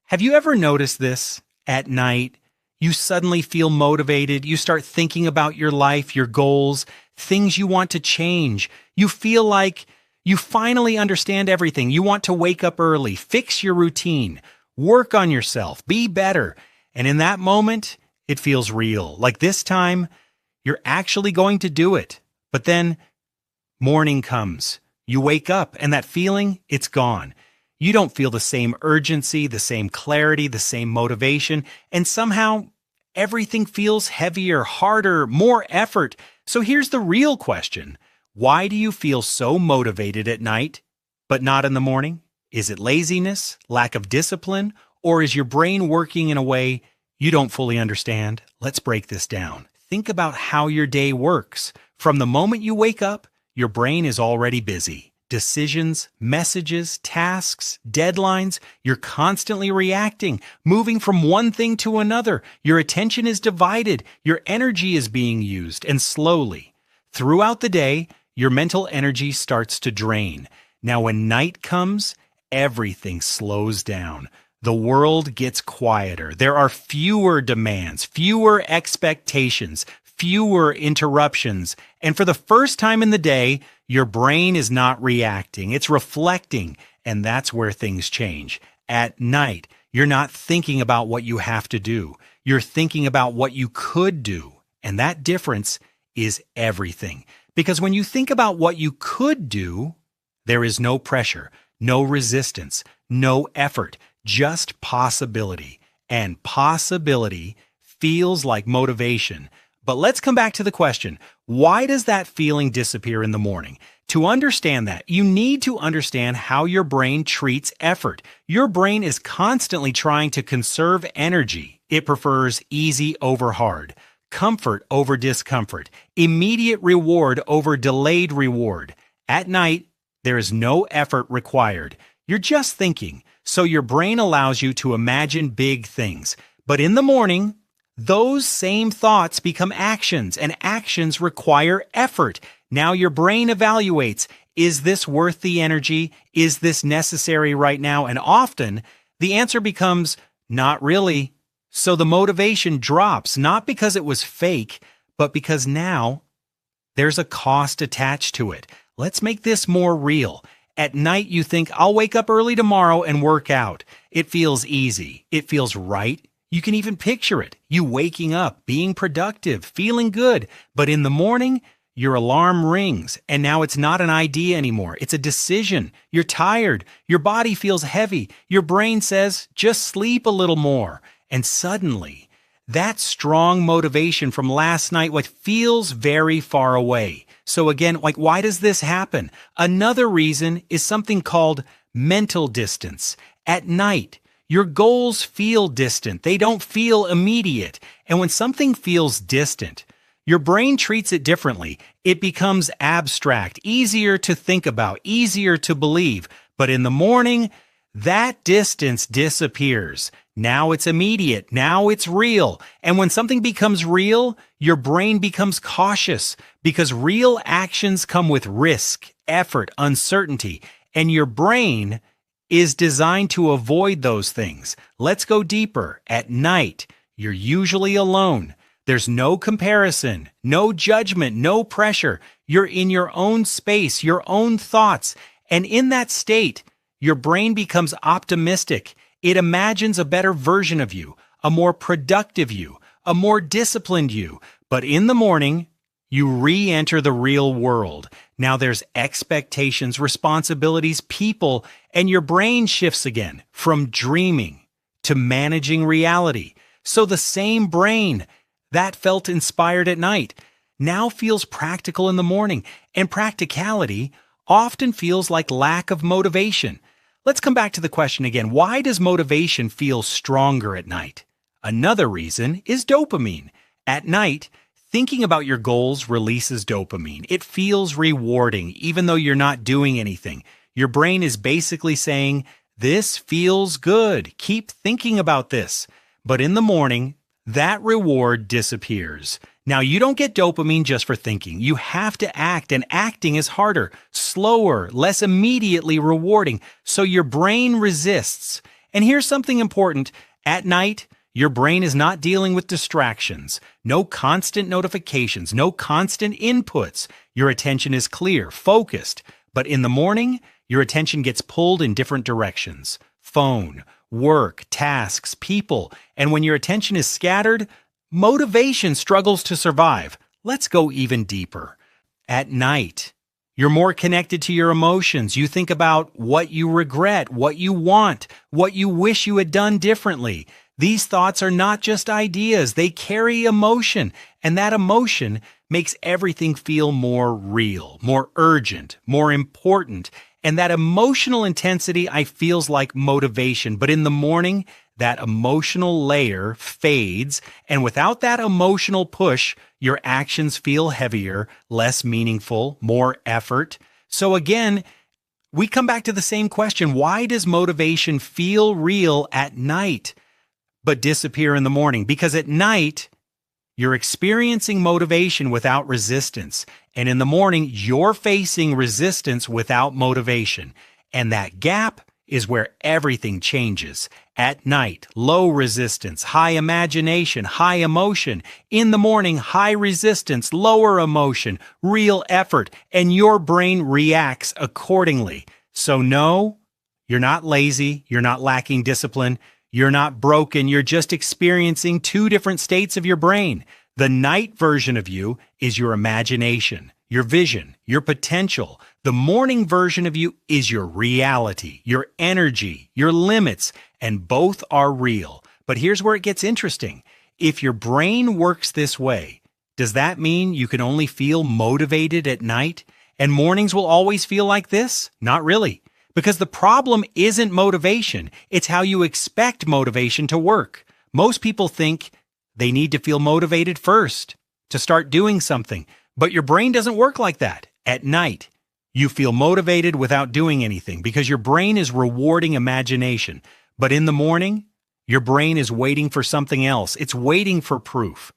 Have you ever noticed this? At night, you suddenly feel motivated. You start thinking about your life, your goals, things you want to change. You feel like you finally understand everything. You want to wake up early, fix your routine, work on yourself, be better. And in that moment, it feels real. Like this time, you're actually going to do it. But then morning comes. You wake up and that feeling, it's gone. You don't feel the same urgency, the same clarity, the same motivation, and somehow everything feels heavier, harder, more effort. So here's the real question. Why do you feel so motivated at night, but not in the morning? Is it laziness, lack of discipline, or is your brain working in a way you don't fully understand? Let's break this down. Think about how your day works. From the moment you wake up, your brain is already busy. Decisions, messages, tasks, deadlines, you're constantly reacting, moving from one thing to another. Your attention is divided, your energy is being used, and slowly, throughout the day, your mental energy starts to drain. Now, when night comes, everything slows down. The world gets quieter. There are fewer demands, fewer expectations, fewer interruptions. And for the first time in the day, your brain is not reacting. It's reflecting. And that's where things change. At night, you're not thinking about what you have to do. You're thinking about what you could do. And that difference is everything. Because when you think about what you could do, there is no pressure, no resistance, no effort, just possibility. And possibility feels like motivation. But let's come back to the question, why does that feeling disappear in the morning? To understand that, you need to understand how your brain treats effort. Your brain is constantly trying to conserve energy. It prefers easy over hard, comfort over discomfort, immediate reward over delayed reward. At night, there is no effort required. You're just thinking, so your brain allows you to imagine big things. But in the morning, those same thoughts become actions, and actions require effort. Now your brain evaluates, is this worth the energy? Is this necessary right now? And often, the answer becomes, not really. So the motivation drops, not because it was fake, but because now there's a cost attached to it. Let's make this more real. At night, you think, I'll wake up early tomorrow and work out. It feels easy. It feels right. You can even picture it. You waking up, being productive, feeling good. But in the morning, your alarm rings, and now it's not an idea anymore. It's a decision. You're tired. Your body feels heavy. Your brain says, just sleep a little more. And suddenly, that strong motivation from last night feels very far away. So again, why does this happen? Another reason is something called mental distance. At night, your goals feel distant. They don't feel immediate. And when something feels distant, your brain treats it differently. It becomes abstract, easier to think about, easier to believe. But in the morning, that distance disappears. Now it's immediate. Now it's real. And when something becomes real, your brain becomes cautious because real actions come with risk, effort, uncertainty. And your brain is designed to avoid those things. Let's go deeper. At night, you're usually alone. There's no comparison, no judgment, no pressure. You're in your own space, your own thoughts. And in that state, your brain becomes optimistic. It imagines a better version of you, a more productive you, a more disciplined you. But in the morning, you re-enter the real world. Now there's expectations, responsibilities, people, and your brain shifts again from dreaming to managing reality. So the same brain that felt inspired at night now feels practical in the morning, and practicality often feels like lack of motivation. Let's come back to the question again. Why does motivation feel stronger at night? Another reason is dopamine. At night, thinking about your goals releases dopamine. It feels rewarding, even though you're not doing anything. Your brain is basically saying, this feels good. Keep thinking about this. But in the morning, that reward disappears. Now, you don't get dopamine just for thinking. You have to act, and acting is harder, slower, less immediately rewarding. So your brain resists. And here's something important. At night, your brain is not dealing with distractions. No constant notifications, no constant inputs. Your attention is clear, focused. But in the morning, your attention gets pulled in different directions. Phone, work, tasks, people. And when your attention is scattered, motivation struggles to survive. Let's go even deeper. At night, you're more connected to your emotions. You think about what you regret, what you want, what you wish you had done differently. These thoughts are not just ideas. They carry emotion, and that emotion makes everything feel more real, more urgent, more important. And that emotional intensity, feels like motivation. But in the morning, that emotional layer fades, and without that emotional push, your actions feel heavier, less meaningful, more effort. So again, we come back to the same question. Why does motivation feel real at night but disappear in the morning? Because at night, you're experiencing motivation without resistance. And in the morning, you're facing resistance without motivation. And that gap is where everything changes. At night, low resistance, high imagination, high emotion. In the morning, high resistance, lower emotion, real effort, and your brain reacts accordingly. So no, you're not lazy, you're not lacking discipline, you're not broken, you're just experiencing two different states of your brain. The night version of you is your imagination, your vision, your potential. The morning version of you is your reality, your energy, your limits, and both are real. But here's where it gets interesting. If your brain works this way, does that mean you can only feel motivated at night and mornings will always feel like this? Not really. Because the problem isn't motivation, it's how you expect motivation to work. Most people think they need to feel motivated first to start doing something, but your brain doesn't work like that. At night, you feel motivated without doing anything because your brain is rewarding imagination. But in the morning, your brain is waiting for something else. It's waiting for proof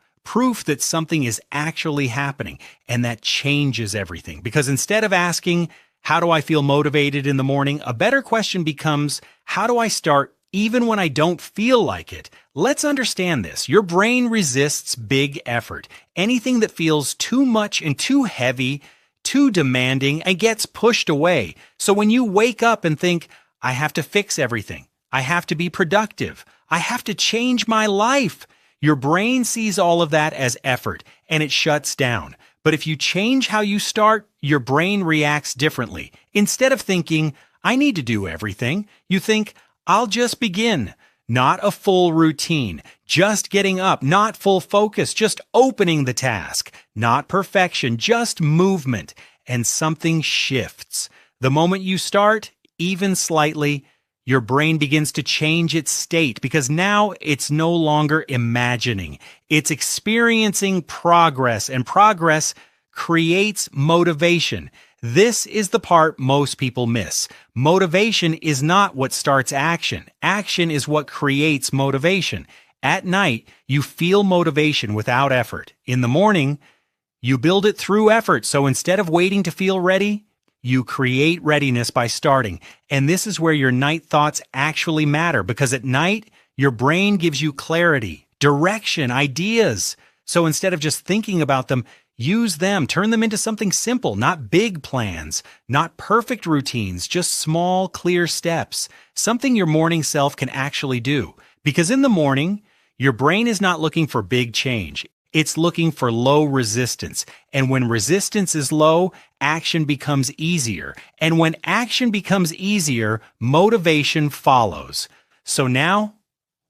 that something is actually happening, and that changes everything. Because instead of asking, how do I feel motivated in the morning? A better question becomes, how do I start even when I don't feel like it? Let's understand this. Your brain resists big effort. Anything that feels too much and too heavy, too demanding, and gets pushed away. So when you wake up and think, I have to fix everything, I have to be productive, I have to change my life, your brain sees all of that as effort and it shuts down. But if you change how you start, your brain reacts differently. Instead of thinking, I need to do everything, you think, I'll just begin. Not a full routine, just getting up, not full focus, just opening the task, not perfection, just movement, and something shifts. The moment you start, even slightly, your brain begins to change its state because now it's no longer imagining. It's experiencing progress, and progress creates motivation. This is the part most people miss. Motivation is not what starts action. Action is what creates motivation. At night, you feel motivation without effort. In the morning, you build it through effort. So instead of waiting to feel ready, you create readiness by starting. And this is where your night thoughts actually matter, because at night, your brain gives you clarity, direction, ideas. So instead of just thinking about them, use them, turn them into something simple, not big plans, not perfect routines, just small, clear steps, something your morning self can actually do. Because in the morning, your brain is not looking for big change. It's looking for low resistance. And when resistance is low, action becomes easier. And when action becomes easier, motivation follows. So now,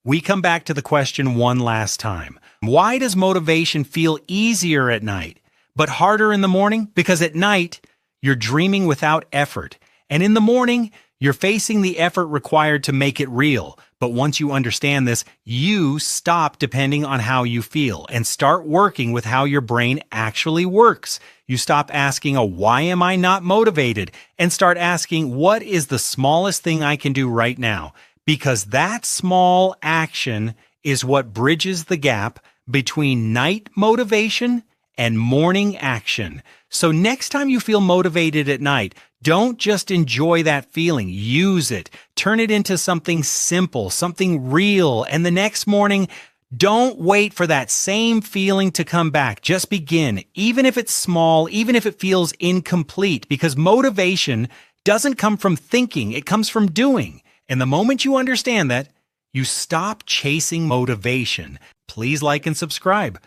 we come back to the question one last time. Why does motivation feel easier at night, but harder in the morning? Because at night, you're dreaming without effort. And in the morning, you're facing the effort required to make it real. But once you understand this, you stop depending on how you feel and start working with how your brain actually works. You stop asking, why am I not motivated? And start asking, what is the smallest thing I can do right now? Because that small action is what bridges the gap between night motivation and morning action. So next time you feel motivated at night, Don't just enjoy that feeling. Use it. Turn it into something simple, something real. And the next morning, don't wait for that same feeling to come back. Just begin, even if it's small, even if it feels incomplete, because motivation doesn't come from thinking, it comes from doing. And the moment you understand that, you stop chasing motivation. Please like and subscribe.